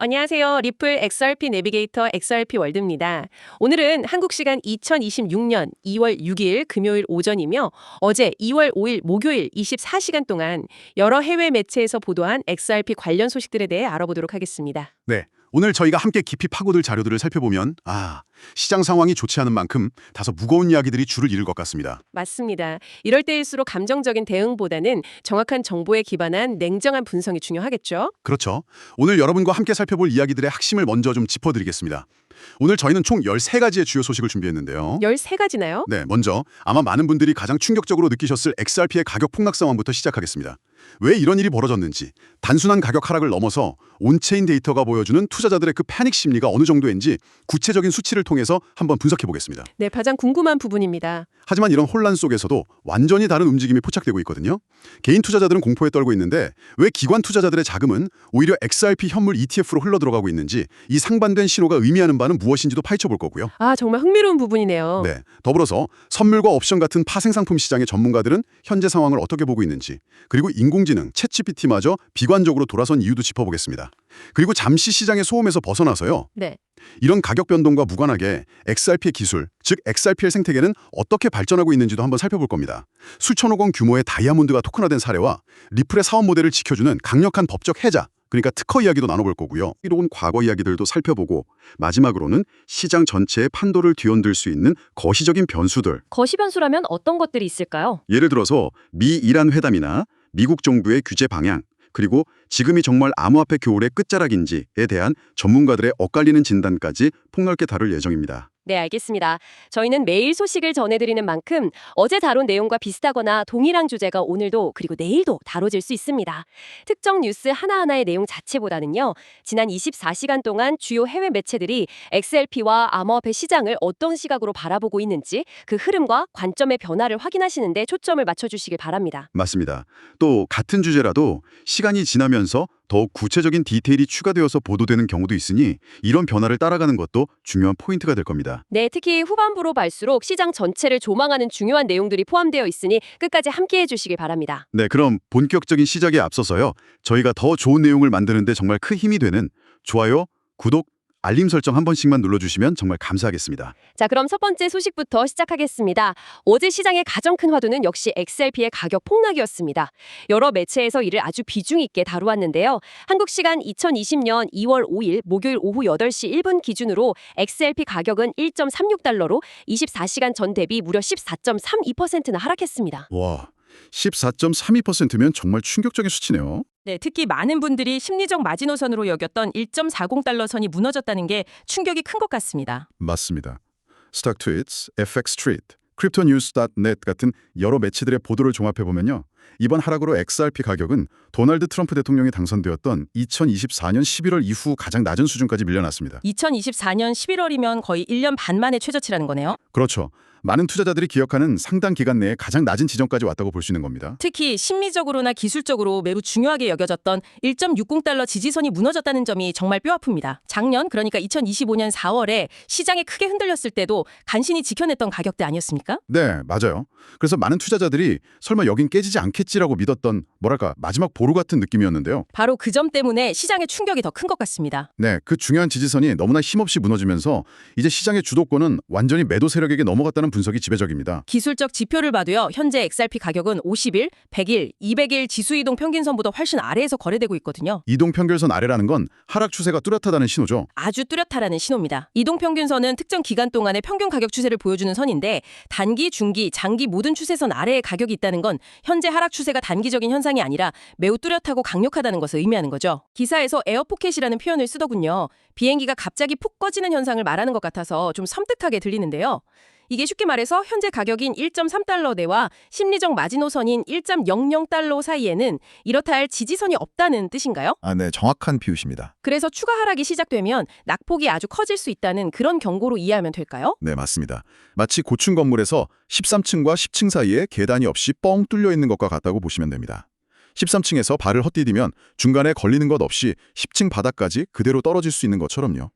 안녕하세요. 리플 XRP 내비게이터 XRP 월드입니다. 오늘은 한국 시간 2026년 2월 6일 금요일 오전이며 어제 2월 5일 목요일 24시간 동안 여러 해외 매체에서 보도한 XRP 관련 소식들에 대해 알아보도록 하겠습니다. 네, 오늘 저희가 함께 깊이 파고들 자료들을 살펴보면 시장 상황이 좋지 않은 만큼 다소 무거운 이야기들이 줄을 이룰 것 같습니다. 맞습니다. 이럴 때일수록 감정적인 대응보다는 정확한 정보에 기반한 냉정한 분석이 중요하겠죠? 그렇죠. 오늘 여러분과 함께 살펴볼 이야기들의 핵심을 먼저 좀 짚어드리겠습니다. 오늘 저희는 총 13가지의 주요 소식을 준비했는데요. 13가지나요? 네, 먼저 아마 많은 분들이 가장 충격적으로 느끼셨을 XRP의 가격 폭락 상황부터 시작하겠습니다. 왜 이런 일이 벌어졌는지, 단순한 가격 하락을 넘어서 온체인 데이터가 보여주는 투자자들의 그 패닉 심리가 어느 정도인지 구체적인 수치를 통해서 한번 분석해 보겠습니다. 네, 가장 궁금한 부분입니다. 하지만 이런 혼란 속에서도 완전히 다른 움직임이 포착되고 있거든요. 개인 투자자들은 공포에 떨고 있는데 왜 기관 투자자들의 자금은 오히려 XRP 현물 ETF로 흘러들어가고 있는지 이 상반된 신호가 의미하는 바는 무엇인지도 파헤쳐 볼 거고요. 정말 흥미로운 부분이네요. 네, 더불어서 선물과 옵션 같은 파생상품 시장의 전문가들은 현재 상황을 어떻게 보고 있는지, 그리고 인공지능, 챗GPT마저 비관적으로 돌아선 이유도 짚어보겠습니다. 그리고 잠시 시장의 소음에서 벗어나서요. 네. 이런 가격 변동과 무관하게 XRP의 기술, 즉 XRPL 생태계는 어떻게 발전하고 있는지도 한번 살펴볼 겁니다. 수천억 원 규모의 다이아몬드가 토큰화된 사례와 리플의 사업 모델을 지켜주는 강력한 법적 해자, 그러니까 특허 이야기도 나눠볼 거고요. 이로운 과거 이야기들도 살펴보고 마지막으로는 시장 전체의 판도를 뒤흔들 수 있는 거시적인 변수들. 거시 변수라면 어떤 것들이 있을까요? 예를 들어서 미-이란 회담이나 미국 정부의 규제 방향, 그리고 지금이 정말 암호화폐 교울의 끝자락인지에 대한 전문가들의 엇갈리는 진단까지 폭넓게 다룰 예정입니다. 네, 알겠습니다. 저희는 매일 소식을 전해드리는 만큼 어제 다룬 내용과 비슷하거나 동일한 주제가 오늘도 그리고 내일도 다뤄질 수 있습니다. 특정 뉴스 하나하나의 내용 자체보다는요. 지난 24시간 동안 주요 해외 매체들이 XRP와 암호화폐 시장을 어떤 시각으로 바라보고 있는지 그 흐름과 관점의 변화를 확인하시는 데 초점을 맞춰주시길 바랍니다. 맞습니다. 또 같은 주제라도 시간이 지나면서 더욱 구체적인 디테일이 추가되어서 보도되는 경우도 있으니 이런 변화를 따라가는 것도 중요한 포인트가 될 겁니다. 네, 특히 후반부로 갈수록 시장 전체를 조망하는 중요한 내용들이 포함되어 있으니 끝까지 함께해 주시길 바랍니다. 네, 그럼 본격적인 시작에 앞서서요. 저희가 더 좋은 내용을 만드는데 정말 큰 힘이 되는 좋아요, 구독, 알림 설정 한 번씩만 눌러주시면 정말 감사하겠습니다. 자, 그럼 첫 번째 소식부터 시작하겠습니다. 어제 시장의 가장 큰 화두는 역시 XRP의 가격 폭락이었습니다. 여러 매체에서 이를 아주 비중 있게 다루었는데요. 한국 시간 2020년 2월 5일 목요일 오후 8시 1분 기준으로 XRP 가격은 1.36달러로 24시간 전 대비 무려 14.32%나 하락했습니다. 와, 14.32%면 정말 충격적인 수치네요. 네, 특히 많은 분들이 심리적 마지노선으로 여겼던 1.40달러 선이 무너졌다는 게 충격이 큰 것 같습니다. 맞습니다. 스탁 트윗, FX 트윗, cryptonews.net 같은 여러 매체들의 보도를 종합해보면요. 이번 하락으로 XRP 가격은 도널드 트럼프 대통령이 당선되었던 2024년 11월 이후 가장 낮은 수준까지 밀려났습니다. 2024년 11월이면 거의 1년 반 만의 최저치라는 거네요. 그렇죠. 많은 투자자들이 기억하는 상당 기간 내에 가장 낮은 지점까지 왔다고 볼 수 있는 겁니다. 특히 심리적으로나 기술적으로 매우 중요하게 여겨졌던 1.60달러 지지선이 무너졌다는 점이 정말 뼈아픕니다. 작년, 그러니까 2025년 4월에 시장이 크게 흔들렸을 때도 간신히 지켜냈던 가격대 아니었습니까? 네, 맞아요. 그래서 많은 투자자들이 설마 여긴 깨지지 않겠지라고 믿었던 마지막 보루 같은 느낌이었는데요. 바로 그 점 때문에 시장의 충격이 더 큰 것 같습니다. 네, 그 중요한 지지선이 너무나 힘없이 무너지면서 이제 시장의 주도권은 완전히 매도 세력에게 넘어갔다는 분석이 지배적입니다. 기술적 지표를 봐도요. 현재 XRP 가격은 50일, 100일, 200일 지수이동 평균선보다 훨씬 아래에서 거래되고 있거든요. 이동 평균선 아래라는 건 하락 추세가 뚜렷하다는 신호죠. 아주 뚜렷하다는 신호입니다. 이동 평균선은 특정 기간 동안의 평균 가격 추세를 보여주는 선인데 단기, 중기, 장기 모든 추세선 아래에 가격이 있다는 건 현재 하락 추세가 단기적인 현상이 아니라 매우 뚜렷하고 강력하다는 것을 의미하는 거죠. 기사에서 에어포켓이라는 표현을 쓰더군요. 비행기가 갑자기 푹 꺼지는 현상을 말하는 것 같아서 좀 섬뜩하게 들리는데요. 이게 쉽게 말해서 현재 가격인 1.3달러대와 심리적 마지노선인 1.00달러 사이에는 이렇다 할 지지선이 없다는 뜻인가요? 네, 정확한 비유십니다. 그래서 추가 하락이 시작되면 낙폭이 아주 커질 수 있다는 그런 경고로 이해하면 될까요? 네, 맞습니다. 마치 고층 건물에서 13층과 10층 사이에 계단이 없이 뻥 뚫려 있는 것과 같다고 보시면 됩니다. 13층에서 발을 헛디디면 중간에 걸리는 것 없이 10층 바닥까지 그대로 떨어질 수 있는 것처럼요.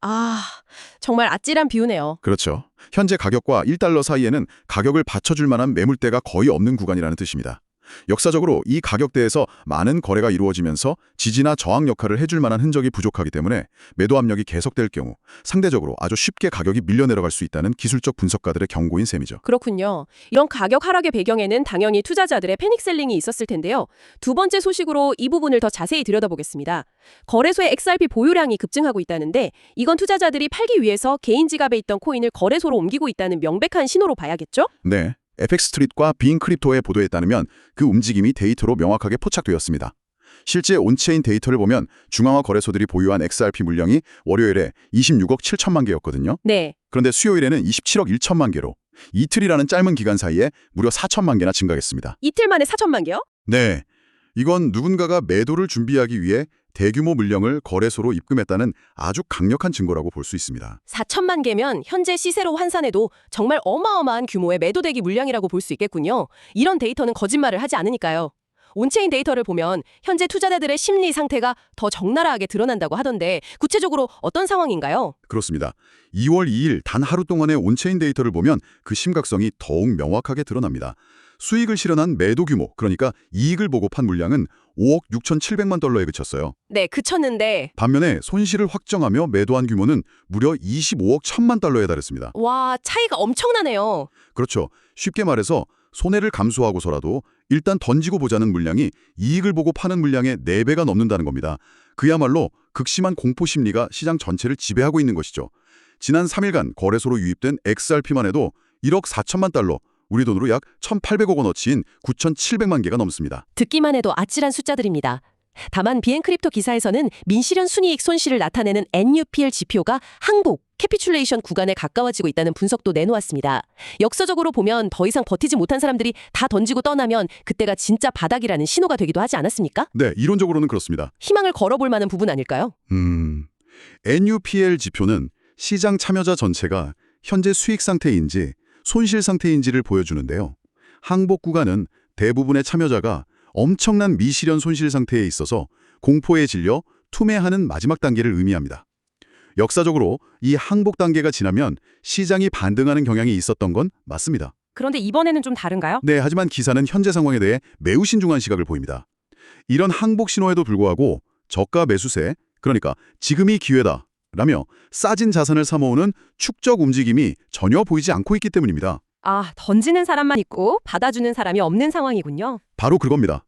정말 아찔한 비유네요. 그렇죠. 현재 가격과 1달러 사이에는 가격을 받쳐줄 만한 매물대가 거의 없는 구간이라는 뜻입니다. 역사적으로 이 가격대에서 많은 거래가 이루어지면서 지지나 저항 역할을 해줄 만한 흔적이 부족하기 때문에 매도 압력이 계속될 경우 상대적으로 아주 쉽게 가격이 밀려 내려갈 수 있다는 기술적 분석가들의 경고인 셈이죠. 그렇군요. 이런 가격 하락의 배경에는 당연히 투자자들의 패닉셀링이 있었을 텐데요. 두 번째 소식으로 이 부분을 더 자세히 들여다보겠습니다. 거래소의 XRP 보유량이 급증하고 있다는데 이건 투자자들이 팔기 위해서 개인 지갑에 있던 코인을 거래소로 옮기고 있다는 명백한 신호로 봐야겠죠? 네, FX 스트릿과 빙 크립토의 보도에 따르면 그 움직임이 데이터로 명확하게 포착되었습니다. 실제 온체인 데이터를 보면 중앙화 거래소들이 보유한 XRP 물량이 월요일에 26억 7천만 개였거든요. 네. 그런데 수요일에는 27억 1천만 개로 이틀이라는 짧은 기간 사이에 무려 4천만 개나 증가했습니다. 이틀 만에 4천만 개요? 네, 이건 누군가가 매도를 준비하기 위해 대규모 물량을 거래소로 입금했다는 아주 강력한 증거라고 볼 수 있습니다. 4천만 개면 현재 시세로 환산해도 정말 어마어마한 규모의 매도대기 물량이라고 볼 수 있겠군요. 이런 데이터는 거짓말을 하지 않으니까요. 온체인 데이터를 보면 현재 투자자들의 심리 상태가 더 적나라하게 드러난다고 하던데 구체적으로 어떤 상황인가요? 그렇습니다. 2월 2일 단 하루 동안의 온체인 데이터를 보면 그 심각성이 더욱 명확하게 드러납니다. 수익을 실현한 매도 규모, 그러니까 이익을 보고 판 물량은 5억 6,700만 달러에 그쳤어요. 네, 그쳤는데 반면에 손실을 확정하며 매도한 규모는 무려 25억 1천만 달러에 달했습니다. 와, 차이가 엄청나네요. 그렇죠. 쉽게 말해서 손해를 감수하고서라도 일단 던지고 보자는 물량이 이익을 보고 파는 물량의 4배가 넘는다는 겁니다. 그야말로 극심한 공포 심리가 시장 전체를 지배하고 있는 것이죠. 지난 3일간 거래소로 유입된 XRP만 해도 1억 4천만 달러, 우리 돈으로 약 1,800억 원어치인 9,700만 개가 넘습니다. 듣기만 해도 아찔한 숫자들입니다. 다만 비엔크립토 기사에서는 민실현 순이익 손실을 나타내는 NUPL 지표가 항복, 캐피출레이션 구간에 가까워지고 있다는 분석도 내놓았습니다. 역사적으로 보면 더 이상 버티지 못한 사람들이 다 던지고 떠나면 그때가 진짜 바닥이라는 신호가 되기도 하지 않았습니까? 네, 이론적으로는 그렇습니다. 희망을 걸어볼 만한 부분 아닐까요? NUPL 지표는 시장 참여자 전체가 현재 수익 상태인지 손실 상태인지를 보여주는데요. 항복 구간은 대부분의 참여자가 엄청난 미실현 손실 상태에 있어서 공포에 질려 투매하는 마지막 단계를 의미합니다. 역사적으로 이 항복 단계가 지나면 시장이 반등하는 경향이 있었던 건 맞습니다. 그런데 이번에는 좀 다른가요? 네, 하지만 기사는 현재 상황에 대해 매우 신중한 시각을 보입니다. 이런 항복 신호에도 불구하고 저가 매수세, 그러니까 지금이 기회다 라며 싸진 자산을 사모으는 축적 움직임이 전혀 보이지 않고 있기 때문입니다. 아, 던지는 사람만 있고 받아주는 사람이 없는 상황이군요. 바로 그겁니다.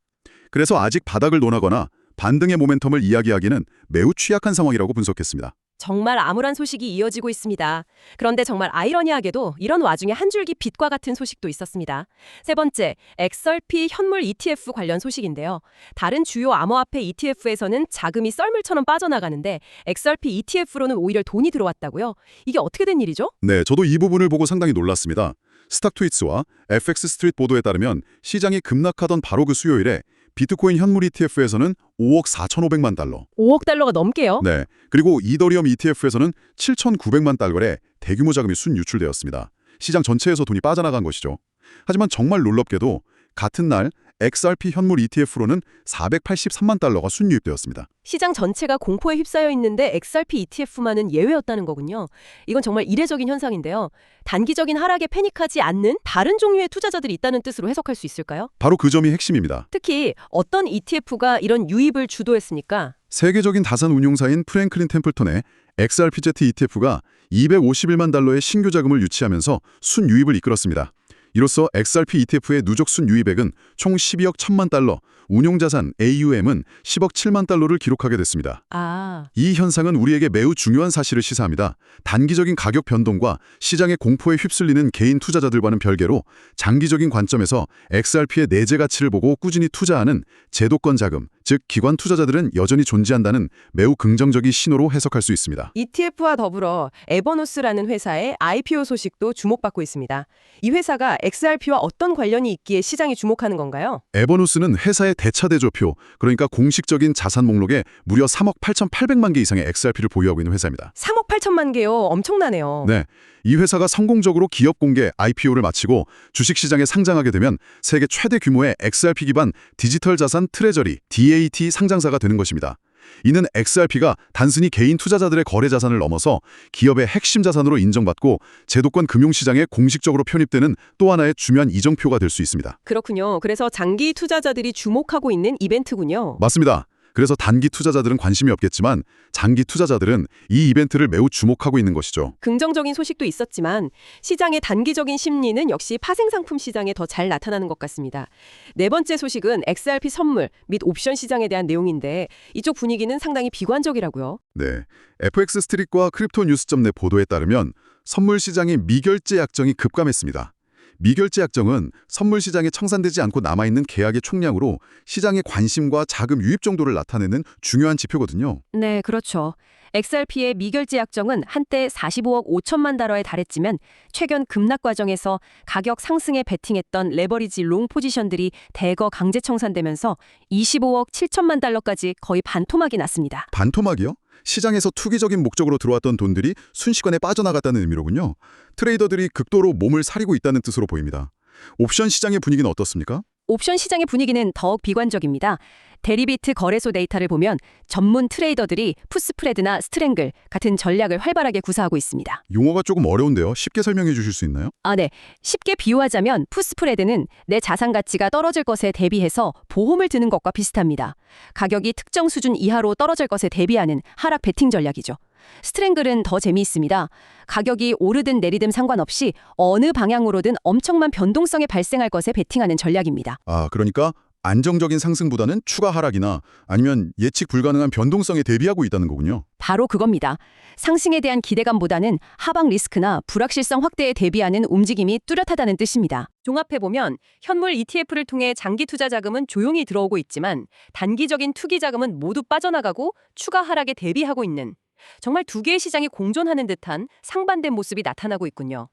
그래서 아직 바닥을 논하거나 반등의 모멘텀을 이야기하기는 매우 취약한 상황이라고 분석했습니다. 정말 암울한 소식이 이어지고 있습니다. 그런데 정말 아이러니하게도 이런 와중에 한 줄기 빛과 같은 소식도 있었습니다. 세 번째, XRP 현물 ETF 관련 소식인데요. 다른 주요 암호화폐 ETF에서는 자금이 썰물처럼 빠져나가는데 XRP ETF로는 오히려 돈이 들어왔다고요? 이게 어떻게 된 일이죠? 네, 저도 이 부분을 보고 상당히 놀랐습니다. 스탁트윗스와 FX 스트릿 보도에 따르면 시장이 급락하던 바로 그 수요일에 비트코인 현물 ETF에서는 5억 4,500만 달러. 5억 달러가 넘게요? 네, 그리고 이더리움 ETF에서는 7,900만 달러의 대규모 자금이 순유출되었습니다. 시장 전체에서 돈이 빠져나간 것이죠. 하지만 정말 놀랍게도 같은 날 XRP 현물 ETF로는 483만 달러가 순유입되었습니다. 시장 전체가 공포에 휩싸여 있는데 XRP ETF만은 예외였다는 거군요. 이건 정말 이례적인 현상인데요. 단기적인 하락에 패닉하지 않는 다른 종류의 투자자들이 있다는 뜻으로 해석할 수 있을까요? 바로 그 점이 핵심입니다. 특히 어떤 ETF가 이런 유입을 주도했습니까? 세계적인 다산 운용사인 프랭클린 템플턴의 XRPZ ETF가 251만 달러의 신규 자금을 유치하면서 순유입을 이끌었습니다. 이로써 XRP ETF의 누적 순유입액은 총 12억 1천만 달러, 운용자산 AUM은 10억 7만 달러를 기록하게 됐습니다. 아, 이 현상은 우리에게 매우 중요한 사실을 시사합니다. 단기적인 가격 변동과 시장의 공포에 휩쓸리는 개인 투자자들과는 별개로 장기적인 관점에서 XRP의 내재 가치를 보고 꾸준히 투자하는 제도권 자금, 즉 기관 투자자들은 여전히 존재한다는 매우 긍정적인 신호로 해석할 수 있습니다. ETF와 더불어 에버노스라는 회사의 IPO 소식도 주목받고 있습니다. 이 회사가 XRP와 어떤 관련이 있기에 시장이 주목하는 건가요? 에버누스는 회사의 대차대조표, 그러니까 공식적인 자산 목록에 무려 3억 8,800만 개 이상의 XRP를 보유하고 있는 회사입니다. 3억 8천만 개요. 엄청나네요. 네, 이 회사가 성공적으로 기업 공개 IPO를 마치고 주식시장에 상장하게 되면 세계 최대 규모의 XRP 기반 디지털 자산 트레저리 DAT 상장사가 되는 것입니다. 이는 XRP가 단순히 개인 투자자들의 거래 자산을 넘어서 기업의 핵심 자산으로 인정받고 제도권 금융시장에 공식적으로 편입되는 또 하나의 중요한 이정표가 될 수 있습니다. 그렇군요. 그래서 장기 투자자들이 주목하고 있는 이벤트군요. 맞습니다. 그래서 단기 투자자들은 관심이 없겠지만 장기 투자자들은 이 이벤트를 매우 주목하고 있는 것이죠. 긍정적인 소식도 있었지만 시장의 단기적인 심리는 역시 파생상품 시장에 더 잘 나타나는 것 같습니다. 네 번째 소식은 XRP 선물 및 옵션 시장에 대한 내용인데 이쪽 분위기는 상당히 비관적이라고요. 네, FX 스트릿과 크립토뉴스.net 보도에 따르면 선물 시장의 미결제 약정이 급감했습니다. 미결제 약정은 선물 시장에 청산되지 않고 남아있는 계약의 총량으로 시장의 관심과 자금 유입 정도를 나타내는 중요한 지표거든요. 네, 그렇죠. XRP의 미결제 약정은 한때 45억 5천만 달러에 달했지만 최근 급락 과정에서 가격 상승에 베팅했던 레버리지 롱 포지션들이 대거 강제 청산되면서 25억 7천만 달러까지 거의 반토막이 났습니다. 반토막이요? 시장에서 투기적인 목적으로 들어왔던 돈들이 순식간에 빠져나갔다는 의미로군요. 트레이더들이 극도로 몸을 사리고 있다는 뜻으로 보입니다. 옵션 시장의 분위기는 어떻습니까? 옵션 시장의 분위기는 더욱 비관적입니다. 데리비트 거래소 데이터를 보면 전문 트레이더들이 풋스프레드나 스트랭글 같은 전략을 활발하게 구사하고 있습니다. 용어가 조금 어려운데요. 쉽게 설명해 주실 수 있나요? 네. 쉽게 비유하자면 풋스프레드는 내 자산 가치가 떨어질 것에 대비해서 보험을 드는 것과 비슷합니다. 가격이 특정 수준 이하로 떨어질 것에 대비하는 하락 베팅 전략이죠. 스트랭글은 더 재미있습니다. 가격이 오르든 내리든 상관없이 어느 방향으로든 엄청난 변동성이 발생할 것에 베팅하는 전략입니다. 그러니까 안정적인 상승보다는 추가 하락이나 아니면 예측 불가능한 변동성에 대비하고 있다는 거군요. 바로 그겁니다. 상승에 대한 기대감보다는 하방 리스크나 불확실성 확대에 대비하는 움직임이 뚜렷하다는 뜻입니다. 종합해보면 현물 ETF를 통해 장기 투자 자금은 조용히 들어오고 있지만 단기적인 투기 자금은 모두 빠져나가고 추가 하락에 대비하고 있는 정말 두 개의 시장이 공존하는 듯한 상반된 모습이 나타나고 있군요.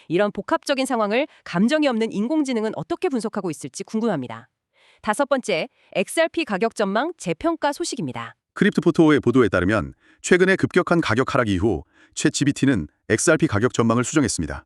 이런 복합적인 상황을 감정이 없는 인공지능은 어떻게 분석하고 있을지 궁금합니다. 다섯 번째, XRP 가격 전망 재평가 소식입니다. 크립토포토의 보도에 따르면 최근의 급격한 가격 하락 이후 챗GPT는 XRP 가격 전망을 수정했습니다.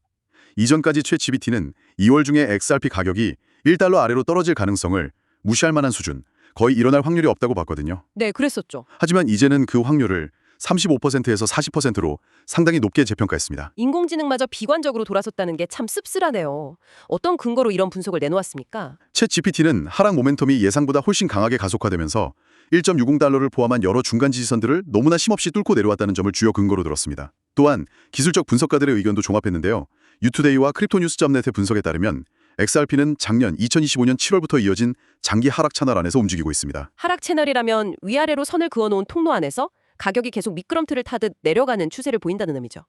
이전까지 챗GPT는 2월 중에 XRP 가격이 1달러 아래로 떨어질 가능성을 무시할 만한 수준, 거의 일어날 확률이 없다고 봤거든요. 네, 그랬었죠. 하지만 이제는 그 확률을 35%에서 40%로 상당히 높게 재평가했습니다. 인공지능마저 비관적으로 돌아섰다는 게 참 씁쓸하네요. 어떤 근거로 이런 분석을 내놓았습니까? 챗GPT는 하락 모멘텀이 예상보다 훨씬 강하게 가속화되면서 1.60달러를 포함한 여러 중간 지지선들을 너무나 힘없이 뚫고 내려왔다는 점을 주요 근거로 들었습니다. 또한 기술적 분석가들의 의견도 종합했는데요. 유투데이와 크립토뉴스.net의 분석에 따르면 XRP는 작년 2025년 7월부터 이어진 장기 하락 채널 안에서 움직이고 있습니다. 하락 채널이라면 위아래로 선을 그어놓은 통로 안에서 가격이 계속 미끄럼틀을 타듯 내려가는 추세를 보인다는 의미죠.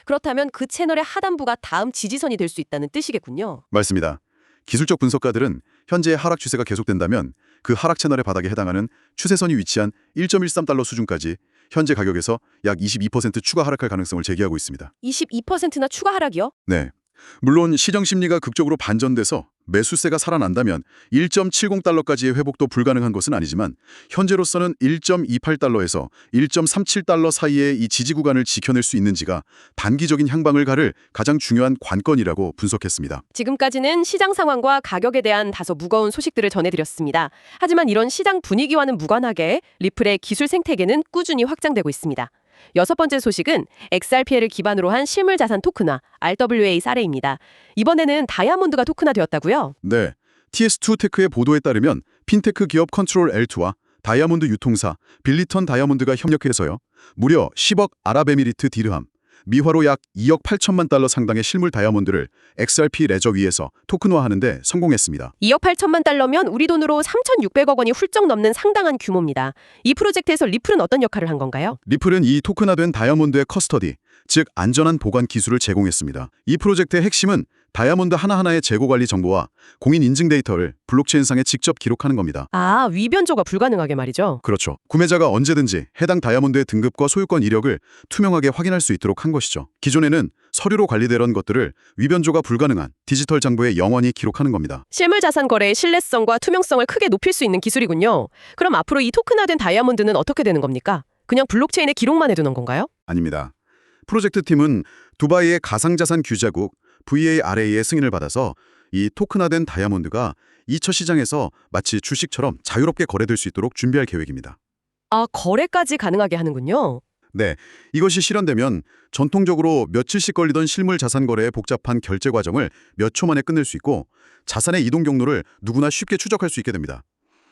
그렇다면 그 채널의 하단부가 다음 지지선이 될 수 있다는 뜻이겠군요. 맞습니다. 기술적 분석가들은 현재의 하락 추세가 계속된다면 그 하락 채널의 바닥에 해당하는 추세선이 위치한 1.13달러 수준까지 현재 가격에서 약 22% 추가 하락할 가능성을 제기하고 있습니다. 22%나 추가 하락이요? 네. 물론 시장 심리가 극적으로 반전돼서 매수세가 살아난다면 1.70달러까지의 회복도 불가능한 것은 아니지만 현재로서는 1.28달러에서 1.37달러 사이의 이 지지 구간을 지켜낼 수 있는지가 단기적인 향방을 가를 가장 중요한 관건이라고 분석했습니다. 지금까지는 시장 상황과 가격에 대한 다소 무거운 소식들을 전해드렸습니다. 하지만 이런 시장 분위기와는 무관하게 리플의 기술 생태계는 꾸준히 확장되고 있습니다. 여섯 번째 소식은 XRP를 기반으로 한 실물자산 토큰화 RWA 사례입니다. 이번에는 다이아몬드가 토큰화되었다고요? 네. TS2테크의 보도에 따르면 핀테크 기업 컨트롤 L2와 다이아몬드 유통사 빌리턴 다이아몬드가 협력해서요. 무려 10억 아랍에미리트 디르함, 미화로 약 2억 8천만 달러 상당의 실물 다이아몬드를 XRP 레저 위에서 토큰화하는 데 성공했습니다. 2억 8천만 달러면 우리 돈으로 3,600억 원이 훌쩍 넘는 상당한 규모입니다. 이 프로젝트에서 리플은 어떤 역할을 한 건가요? 리플은 이 토큰화된 다이아몬드의 커스터디, 즉 안전한 보관 기술을 제공했습니다. 이 프로젝트의 핵심은 다이아몬드 하나하나의 재고 관리 정보와 공인 인증 데이터를 블록체인상에 직접 기록하는 겁니다. 아, 위변조가 불가능하게 말이죠. 그렇죠. 구매자가 언제든지 해당 다이아몬드의 등급과 소유권 이력을 투명하게 확인할 수 있도록 한 것이죠. 기존에는 서류로 관리되던 것들을 위변조가 불가능한 디지털 장부에 영원히 기록하는 겁니다. 실물 자산 거래의 신뢰성과 투명성을 크게 높일 수 있는 기술이군요. 그럼 앞으로 이 토큰화된 다이아몬드는 어떻게 되는 겁니까? 그냥 블록체인에 기록만 해두는 건가요? 아닙니다. 프로젝트 팀은 두바이의 가상자산 규제국 VARA의 승인을 받아서 이 토큰화된 다이아몬드가 2차 시장에서 마치 주식처럼 자유롭게 거래될 수 있도록 준비할 계획입니다. 아, 거래까지 가능하게 하는군요. 네, 이것이 실현되면 전통적으로 며칠씩 걸리던 실물 자산 거래의 복잡한 결제 과정을 몇 초 만에 끝낼 수 있고 자산의 이동 경로를 누구나 쉽게 추적할 수 있게 됩니다.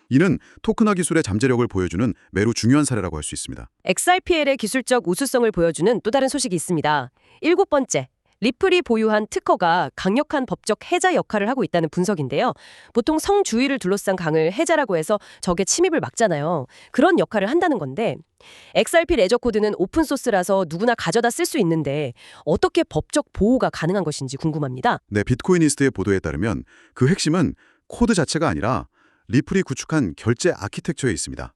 이는 토큰화 기술의 잠재력을 보여주는 매우 중요한 사례라고 할 수 있습니다. XRPL의 기술적 우수성을 보여주는 또 다른 소식이 있습니다. 7번째. 리플이 보유한 특허가 강력한 법적 해자 역할을 하고 있다는 분석인데요. 보통 성주의를 둘러싼 강을 해자라고 해서 적의 침입을 막잖아요. 그런 역할을 한다는 건데 XRP 레저 코드는 오픈소스라서 누구나 가져다 쓸 수 있는데 어떻게 법적 보호가 가능한 것인지 궁금합니다. 네, 비트코이니스트의 보도에 따르면 그 핵심은 코드 자체가 아니라 리플이 구축한 결제 아키텍처에 있습니다.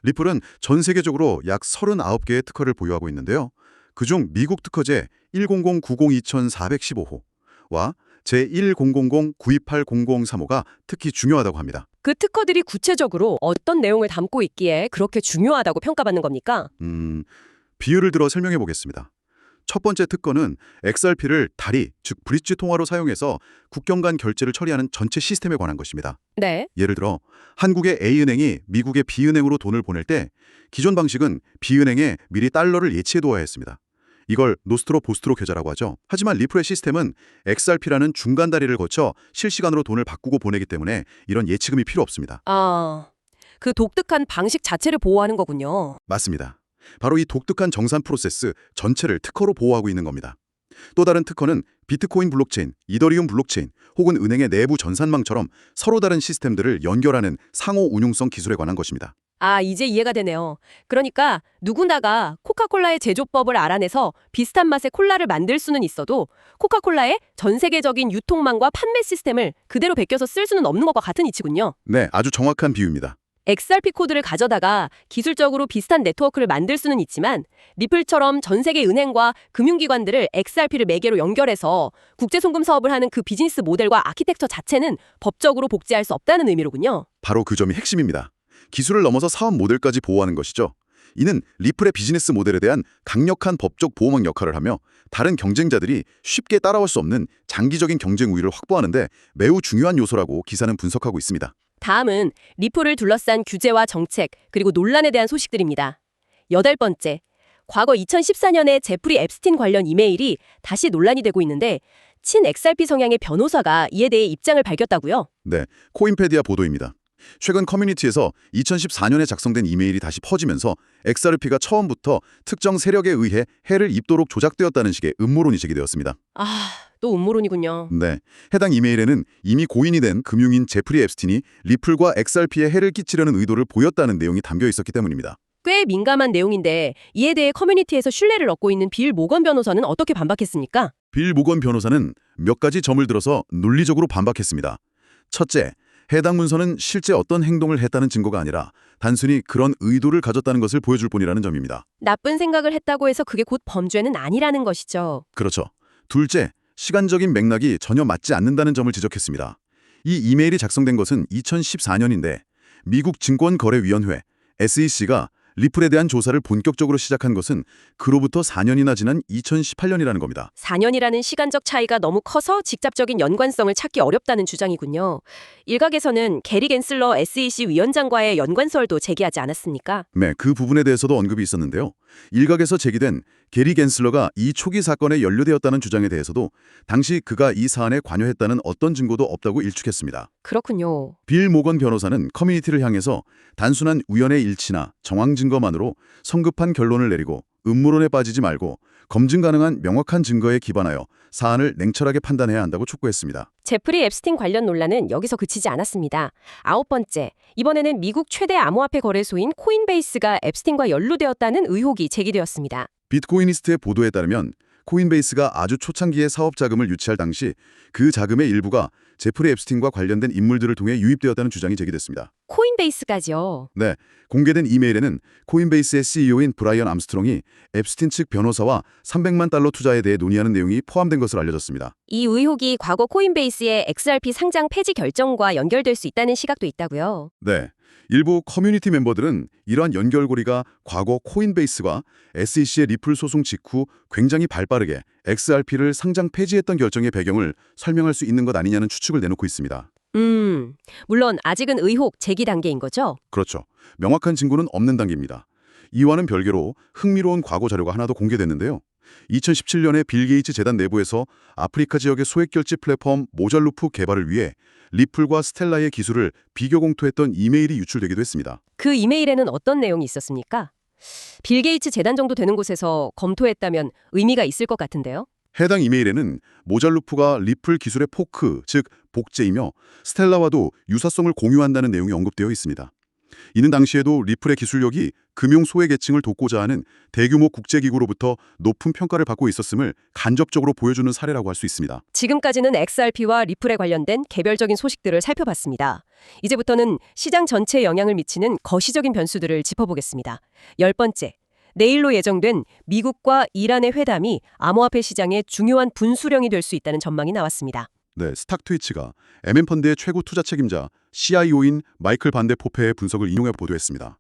리플은 전 세계적으로 약 39개의 특허를 보유하고 있는데요. 그중 미국 특허제 100902415호와 제10009280035가 특히 중요하다고 합니다. 그 특허들이 구체적으로 어떤 내용을 담고 있기에 그렇게 중요하다고 평가받는 겁니까? 비유를 들어 설명해 보겠습니다. 첫 번째 특허는 XRP를 다리, 즉 브릿지 통화로 사용해서 국경 간 결제를 처리하는 전체 시스템에 관한 것입니다. 네. 예를 들어 한국의 A은행이 미국의 B은행으로 돈을 보낼 때 기존 방식은 B은행에 미리 달러를 예치해두어야 했습니다. 이걸 노스트로 보스트로 계좌라고 하죠. 하지만 리플의 시스템은 XRP라는 중간 다리를 거쳐 실시간으로 돈을 바꾸고 보내기 때문에 이런 예치금이 필요 없습니다. 아, 그 독특한 방식 자체를 보호하는 거군요. 맞습니다. 바로 이 독특한 정산 프로세스 전체를 특허로 보호하고 있는 겁니다. 또 다른 특허는 비트코인 블록체인, 이더리움 블록체인 혹은 은행의 내부 전산망처럼 서로 다른 시스템들을 연결하는 상호 운용성 기술에 관한 것입니다. 아, 이제 이해가 되네요. 그러니까 누구나가 코카콜라의 제조법을 알아내서 비슷한 맛의 콜라를 만들 수는 있어도 코카콜라의 전 세계적인 유통망과 판매 시스템을 그대로 베껴서 쓸 수는 없는 것과 같은 이치군요. 네, 아주 정확한 비유입니다. XRP 코드를 가져다가 기술적으로 비슷한 네트워크를 만들 수는 있지만 리플처럼 전 세계 은행과 금융기관들을 XRP를 매개로 연결해서 국제송금 사업을 하는 그 비즈니스 모델과 아키텍처 자체는 법적으로 복제할 수 없다는 의미로군요. 바로 그 점이 핵심입니다. 기술을 넘어서 사업 모델까지 보호하는 것이죠. 이는 리플의 비즈니스 모델에 대한 강력한 법적 보호막 역할을 하며 다른 경쟁자들이 쉽게 따라올 수 없는 장기적인 경쟁 우위를 확보하는 데 매우 중요한 요소라고 기사는 분석하고 있습니다. 다음은 리플을 둘러싼 규제와 정책, 그리고 논란에 대한 소식들입니다. 8번째, 과거 2014년에 제프리 앱스틴 관련 이메일이 다시 논란이 되고 있는데 친 XRP 성향의 변호사가 이에 대해 입장을 밝혔다고요? 네, 코인페디아 보도입니다. 최근 커뮤니티에서 2014년에 작성된 이메일이 다시 퍼지면서 XRP가 처음부터 특정 세력에 의해 해를 입도록 조작되었다는 식의 음모론이 제기되었습니다. 아, 또 음모론이군요. 네, 해당 이메일에는 이미 고인이 된 금융인 제프리 앱스틴이 리플과 XRP에 해를 끼치려는 의도를 보였다는 내용이 담겨 있었기 때문입니다. 꽤 민감한 내용인데 이에 대해 커뮤니티에서 신뢰를 얻고 있는 빌 모건 변호사는 어떻게 반박했습니까? 빌 모건 변호사는 몇 가지 점을 들어서 논리적으로 반박했습니다. 첫째, 해당 문서는 실제 어떤 행동을 했다는 증거가 아니라 단순히 그런 의도를 가졌다는 것을 보여줄 뿐이라는 점입니다. 나쁜 생각을 했다고 해서 그게 곧 범죄는 아니라는 것이죠. 그렇죠. 둘째, 시간적인 맥락이 전혀 맞지 않는다는 점을 지적했습니다. 이 이메일이 작성된 것은 2014년인데 미국 증권거래위원회 SEC가 리플에 대한 조사를 본격적으로 시작한 것은 그로부터 4년이나 지난 2018년이라는 겁니다. 4년이라는 시간적 차이가 너무 커서 직접적인 연관성을 찾기 어렵다는 주장이군요. 일각에서는 게리 갠슬러 SEC 위원장과의 연관설도 제기하지 않았습니까? 네, 그 부분에 대해서도 언급이 있었는데요. 일각에서 제기된 게리 갠슬러가 이 초기 사건에 연루되었다는 주장에 대해서도 당시 그가 이 사안에 관여했다는 어떤 증거도 없다고 일축했습니다. 그렇군요. 빌 모건 변호사는 커뮤니티를 향해서 단순한 우연의 일치나 정황 증거만으로 성급한 결론을 내리고 음모론에 빠지지 말고 검증 가능한 명확한 증거에 기반하여 사안을 냉철하게 판단해야 한다고 촉구했습니다. 제프리 앱스틴 관련 논란은 여기서 그치지 않았습니다. 9번째, 이번에는 미국 최대 암호화폐 거래소인 코인베이스가 앱스틴과 연루되었다는 의혹이 제기되었습니다. 비트코이니스트의 보도에 따르면 코인베이스가 아주 초창기에 사업 자금을 유치할 당시 그 자금의 일부가 제프리 앱스틴과 관련된 인물들을 통해 유입되었다는 주장이 제기됐습니다. 코인베이스까지요. 네, 공개된 이메일에는 코인베이스의 CEO인 브라이언 암스트롱이 앱스틴 측 변호사와 300만 달러 투자에 대해 논의하는 내용이 포함된 것으로 알려졌습니다. 이 의혹이 과거 코인베이스의 XRP 상장 폐지 결정과 연결될 수 있다는 시각도 있다고요. 네, 일부 커뮤니티 멤버들은 이러한 연결고리가 과거 코인베이스가 SEC의 리플 소송 직후 굉장히 발빠르게 XRP를 상장 폐지했던 결정의 배경을 설명할 수 있는 것 아니냐는 추측을 내놓고 있습니다. 물론 아직은 의혹 제기 단계인 거죠? 그렇죠. 명확한 증거는 없는 단계입니다. 이와는 별개로 흥미로운 과거 자료가 하나 더 공개됐는데요. 2017년에 빌 게이츠 재단 내부에서 아프리카 지역의 소액결제 플랫폼 모잘루프 개발을 위해 리플과 스텔라의 기술을 비교 공토했던 이메일이 유출되기도 했습니다. 그 이메일에는 어떤 내용이 있었습니까? 빌 게이츠 재단 정도 되는 곳에서 검토했다면 의미가 있을 것 같은데요. 해당 이메일에는 모잘루프가 리플 기술의 포크, 즉 복제이며 스텔라와도 유사성을 공유한다는 내용이 언급되어 있습니다. 이는 당시에도 리플의 기술력이 금융 소외계층을 돕고자 하는 대규모 국제기구로부터 높은 평가를 받고 있었음을 간접적으로 보여주는 사례라고 할 수 있습니다. 지금까지는 XRP와 리플에 관련된 개별적인 소식들을 살펴봤습니다. 이제부터는 시장 전체에 영향을 미치는 거시적인 변수들을 짚어보겠습니다. 10번째, 내일로 예정된 미국과 이란의 회담이 암호화폐 시장의 중요한 분수령이 될 수 있다는 전망이 나왔습니다. 네, 스탁트위치가 MN펀드의 최고 투자 책임자 CIO인 마이클 반데 포페의 분석을 인용해 보도했습니다.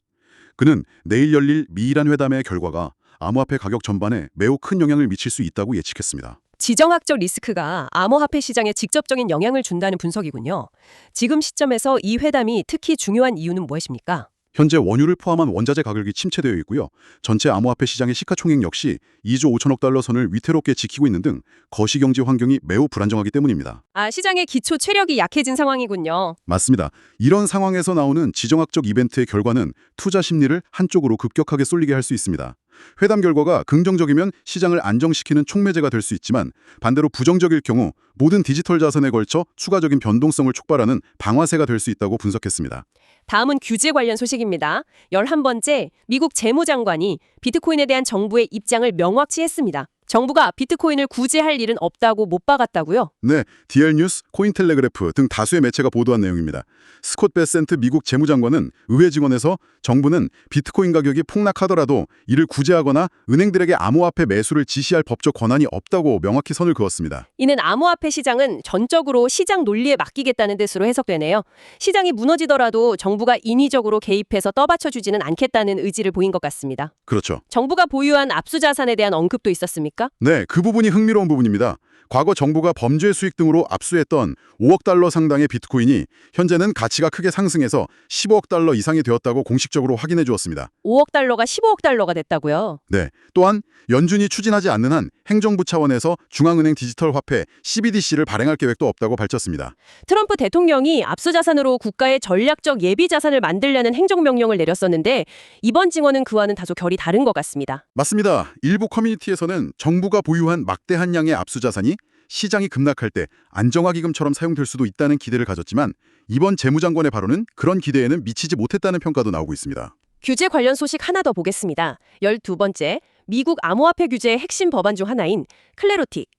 그는 내일 열릴 미이란 회담의 결과가 암호화폐 가격 전반에 매우 큰 영향을 미칠 수 있다고 예측했습니다. 지정학적 리스크가 암호화폐 시장에 직접적인 영향을 준다는 분석이군요. 지금 시점에서 이 회담이 특히 중요한 이유는 무엇입니까? 현재 원유를 포함한 원자재 가격이 침체되어 있고요. 전체 암호화폐 시장의 시가총액 역시 2조 5천억 달러 선을 위태롭게 지키고 있는 등 거시경제 환경이 매우 불안정하기 때문입니다. 시장의 기초 체력이 약해진 상황이군요. 맞습니다. 이런 상황에서 나오는 지정학적 이벤트의 결과는 투자 심리를 한쪽으로 급격하게 쏠리게 할 수 있습니다. 회담 결과가 긍정적이면 시장을 안정시키는 촉매제가 될 수 있지만 반대로 부정적일 경우 모든 디지털 자산에 걸쳐 추가적인 변동성을 촉발하는 방아쇠가 될 수 있다고 분석했습니다. 다음은 규제 관련 소식입니다. 11번째, 미국 재무장관이 비트코인에 대한 정부의 입장을 명확히 했습니다. 정부가 비트코인을 구제할 일은 없다고 못 박았다고요? 네, DL뉴스, 코인텔레그래프 등 다수의 매체가 보도한 내용입니다. 스콧 베센트 미국 재무장관은 의회 증언에서 정부는 비트코인 가격이 폭락하더라도 이를 구제하거나 은행들에게 암호화폐 매수를 지시할 법적 권한이 없다고 명확히 선을 그었습니다. 이는 암호화폐 시장은 전적으로 시장 논리에 맡기겠다는 뜻으로 해석되네요. 시장이 무너지더라도 정부가 인위적으로 개입해서 떠받쳐주지는 않겠다는 의지를 보인 것 같습니다. 그렇죠. 정부가 보유한 압수자산에 대한 언급도 있었습니까? 네, 그 부분이 흥미로운 부분입니다. 과거 정부가 범죄 수익 등으로 압수했던 5억 달러 상당의 비트코인이 현재는 가치가 크게 상승해서 15억 달러 이상이 되었다고 공식적으로 확인해 주었습니다. 5억 달러가 15억 달러가 됐다고요? 네, 또한 연준이 추진하지 않는 한 행정부 차원에서 중앙은행 디지털 화폐 CBDC를 발행할 계획도 없다고 밝혔습니다. 트럼프 대통령이 압수자산으로 국가의 전략적 예비자산을 만들려는 행정명령을 내렸었는데 이번 증언은 그와는 다소 결이 다른 것 같습니다. 맞습니다. 일부 커뮤니티에서는 정부가 보유한 막대한 양의 압수자산이 시장이 급락할 때 안정화기금처럼 사용될 수도 있다는 기대를 가졌지만 이번 재무장관의 발언은 그런 기대에는 미치지 못했다는 평가도 나오고 있습니다. 규제 관련 소식 하나 더 보겠습니다. 12번째, 미국 암호화폐 규제의 핵심 법안 중 하나인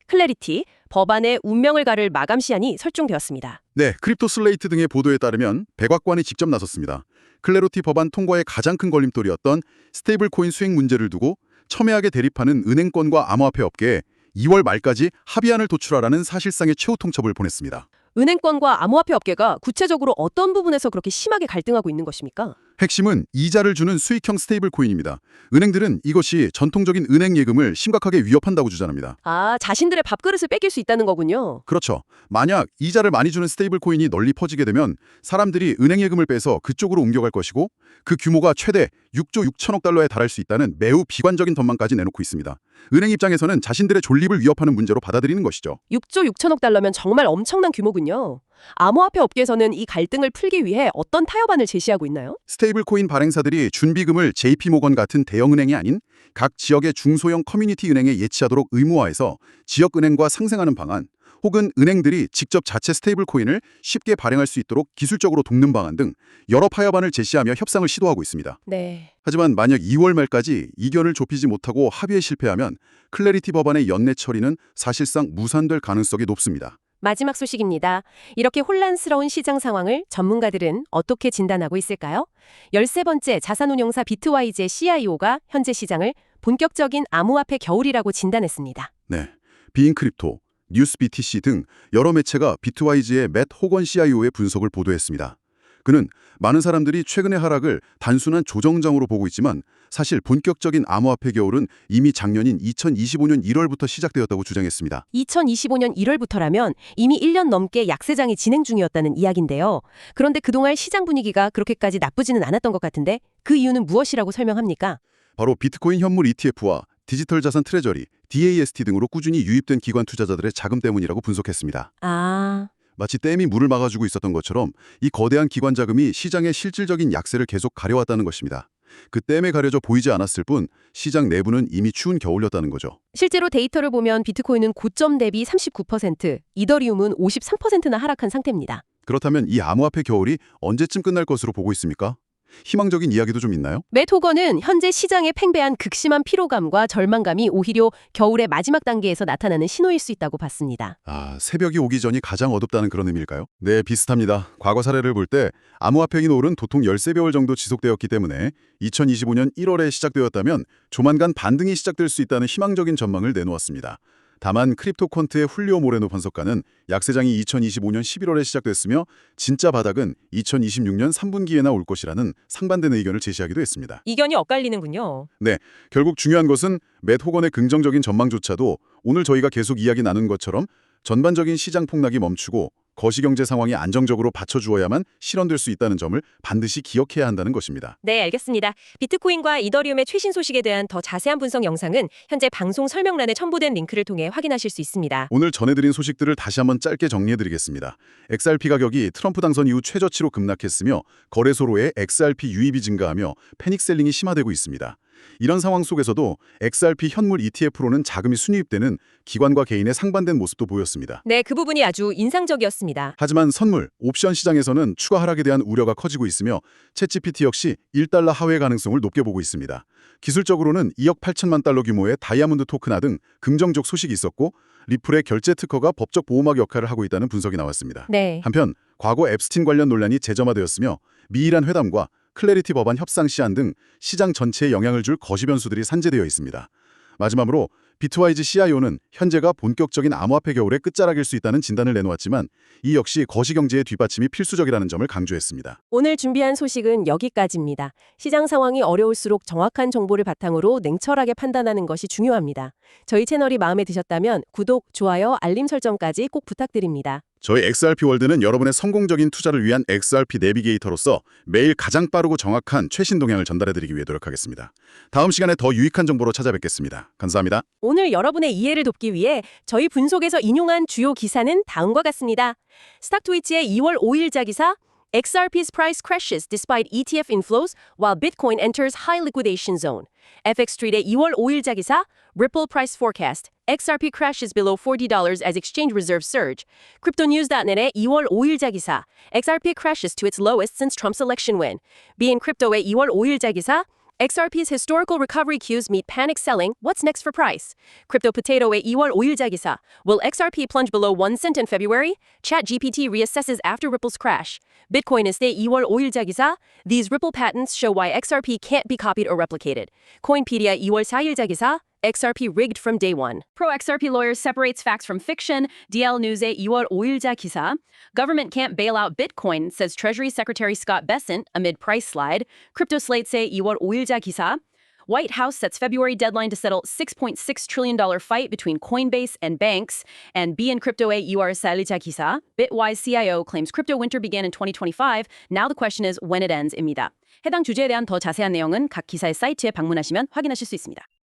클래리티 법안의 운명을 가를 마감 시한이 설정되었습니다. 네, 크립토 슬레이트 등의 보도에 따르면 백악관이 직접 나섰습니다. 클래리티 법안 통과의 가장 큰 걸림돌이었던 스테이블 코인 수익 문제를 두고 첨예하게 대립하는 은행권과 암호화폐 업계에 2월 말까지 합의안을 도출하라는 사실상의 최후 통첩을 보냈습니다. 은행권과 암호화폐 업계가 구체적으로 어떤 부분에서 그렇게 심하게 갈등하고 있는 것입니까? 핵심은 이자를 주는 수익형 스테이블 코인입니다. 은행들은 이것이 전통적인 은행 예금을 심각하게 위협한다고 주장합니다. 자신들의 밥그릇을 뺏길 수 있다는 거군요. 그렇죠. 만약 이자를 많이 주는 스테이블 코인이 널리 퍼지게 되면 사람들이 은행 예금을 빼서 그쪽으로 옮겨갈 것이고 그 규모가 최대 6조 6천억 달러에 달할 수 있다는 매우 비관적인 전망까지 내놓고 있습니다. 은행 입장에서는 자신들의 존립을 위협하는 문제로 받아들이는 것이죠. 6조 6천억 달러면 정말 엄청난 규모군요. 암호화폐 업계에서는 이 갈등을 풀기 위해 어떤 타협안을 제시하고 있나요? 스테이블 코인 발행사들이 준비금을 JP모건 같은 대형은행이 아닌 각 지역의 중소형 커뮤니티 은행에 예치하도록 의무화해서 지역은행과 상생하는 방안, 혹은 은행들이 직접 자체 스테이블 코인을 쉽게 발행할 수 있도록 기술적으로 돕는 방안 등 여러 타협안을 제시하며 협상을 시도하고 있습니다. 네. 하지만 만약 2월 말까지 이견을 좁히지 못하고 합의에 실패하면 클래리티 법안의 연내 처리는 사실상 무산될 가능성이 높습니다. 마지막 소식입니다. 이렇게 혼란스러운 시장 상황을 전문가들은 어떻게 진단하고 있을까요? 13번째 자산운용사 비트와이즈의 CIO가 현재 시장을 본격적인 암호화폐 겨울이라고 진단했습니다. 네, 비인크립토, 뉴스 BTC 등 여러 매체가 비트와이즈의 맷 호건 CIO의 분석을 보도했습니다. 그는 많은 사람들이 최근의 하락을 단순한 조정장으로 보고 있지만 사실 본격적인 암호화폐 겨울은 이미 작년인 2025년 1월부터 시작되었다고 주장했습니다. 2025년 1월부터라면 이미 1년 넘게 약세장이 진행 중이었다는 이야기인데요. 그런데 그동안 시장 분위기가 그렇게까지 나쁘지는 않았던 것 같은데 그 이유는 무엇이라고 설명합니까? 바로 비트코인 현물 ETF와 디지털 자산 트레저리, DAST 등으로 꾸준히 유입된 기관 투자자들의 자금 때문이라고 분석했습니다. 아, 마치 댐이 물을 막아주고 있었던 것처럼 이 거대한 기관 자금이 시장의 실질적인 약세를 계속 가려왔다는 것입니다. 그 댐에 가려져 보이지 않았을 뿐 시장 내부는 이미 추운 겨울이었다는 거죠. 실제로 데이터를 보면 비트코인은 고점 대비 39%, 이더리움은 53%나 하락한 상태입니다. 그렇다면 이 암호화폐 겨울이 언제쯤 끝날 것으로 보고 있습니까? 희망적인 이야기도 좀 있나요? 맷 호건은 현재 시장에 팽배한 극심한 피로감과 절망감이 오히려 겨울의 마지막 단계에서 나타나는 신호일 수 있다고 봤습니다. 새벽이 오기 전이 가장 어둡다는 그런 의미일까요? 네, 비슷합니다. 과거 사례를 볼 때 암호화폐 인올은 도통 13배월 정도 지속되었기 때문에 2025년 1월에 시작되었다면 조만간 반등이 시작될 수 있다는 희망적인 전망을 내놓았습니다. 다만 크립토퀀트의 훌리오 모레노 분석가는 약세장이 2025년 11월에 시작됐으며 진짜 바닥은 2026년 3분기에나 올 것이라는 상반된 의견을 제시하기도 했습니다. 이견이 엇갈리는군요. 결국 중요한 것은 맷 호건의 긍정적인 전망조차도 오늘 저희가 계속 이야기 나눈 것처럼 전반적인 시장 폭락이 멈추고 거시경제 상황이 안정적으로 받쳐주어야만 실현될 수 있다는 점을 반드시 기억해야 한다는 것입니다. 네, 알겠습니다. 비트코인과 이더리움의 최신 소식에 대한 더 자세한 분석 영상은 현재 방송 설명란에 첨부된 링크를 통해 확인하실 수 있습니다. 오늘 전해드린 소식들을 다시 한번 짧게 정리해드리겠습니다. XRP 가격이 트럼프 당선 이후 최저치로 급락했으며 거래소로의 XRP 유입이 증가하며 패닉셀링이 심화되고 있습니다. 이런 상황 속에서도 XRP 현물 ETF로는 자금이 순이입되는 기관과 개인의 상반된 모습도 보였습니다. 네, 그 부분이 아주 인상적이었습니다. 하지만 선물, 옵션 시장에서는 추가 하락에 대한 우려가 커지고 있으며 챗GPT 역시 1달러 하회 가능성을 높게 보고 있습니다. 기술적으로는 2억 8천만 달러 규모의 다이아몬드 토큰화 등 긍정적 소식이 있었고 리플의 결제 특허가 법적 보호막 역할을 하고 있다는 분석이 나왔습니다. 네. 한편 과거 앱스틴 관련 논란이 재점화되었으며 미이란 회담과 클래리티 법안 협상 시한 등 시장 전체에 영향을 줄 거시 변수들이 산재되어 있습니다. 마지막으로 비트와이즈 CIO는 현재가 본격적인 암호화폐 겨울의 끝자락일 수 있다는 진단을 내놓았지만 이 역시 거시경제의 뒷받침이 필수적이라는 점을 강조했습니다. 오늘 준비한 소식은 여기까지입니다. 시장 상황이 어려울수록 정확한 정보를 바탕으로 냉철하게 판단하는 것이 중요합니다. 저희 채널이 마음에 드셨다면 구독, 좋아요, 알림 설정까지 꼭 부탁드립니다. 저희 XRP 월드는 여러분의 성공적인 투자를 위한 XRP 내비게이터로서 매일 가장 빠르고 정확한 최신 동향을 전달해드리기 위해 노력하겠습니다. 다음 시간에 더 유익한 정보로 찾아뵙겠습니다. 감사합니다. 오늘 여러분의 이해를 돕기 위해 저희 분석에서 인용한 주요 기사는 다음과 같습니다. 스탁트위치의 2월 5일자 기사 XRP's price crashes despite ETF inflows while Bitcoin enters high liquidation zone. FXStreet의 2월 5일자 기사 Ripple price forecast XRP crashes below $40 as exchange reserves surge. CryptoNews.net의 2월 5일자 기사 XRP crashes to its lowest since Trump's election win. BN Crypto의 2월 5일자 기사 XRP's historical recovery cues meet panic selling. What's next for price? Crypto Potato의 2월 5일자 기사. Will XRP plunge below 1 cent in February? ChatGPT reassesses after Ripple's crash. Bitcoinist의 2월 5일자 기사. These Ripple patents show why XRP can't be copied or replicated. Coinpedia 2월 4일자 기사. XRP rigged from day one. Pro XRP lawyer separates facts from fiction. DL News의 2월 5일자 기사. Government can't bail out Bitcoin, says Treasury Secretary Scott Bessent amid price slide. Crypto Slate의 2월 5일자 기사. White House sets February deadline to settle $6.6 trillion fight between Coinbase and banks. And BN Crypto의 2월 4일자 기사. Bitwise CIO claims crypto winter began in 2025. Now the question is when it ends 입니다. 해당 주제에 대한 더 자세한 내용은 각 기사의 사이트에 방문하시면 확인하실 수 있습니다.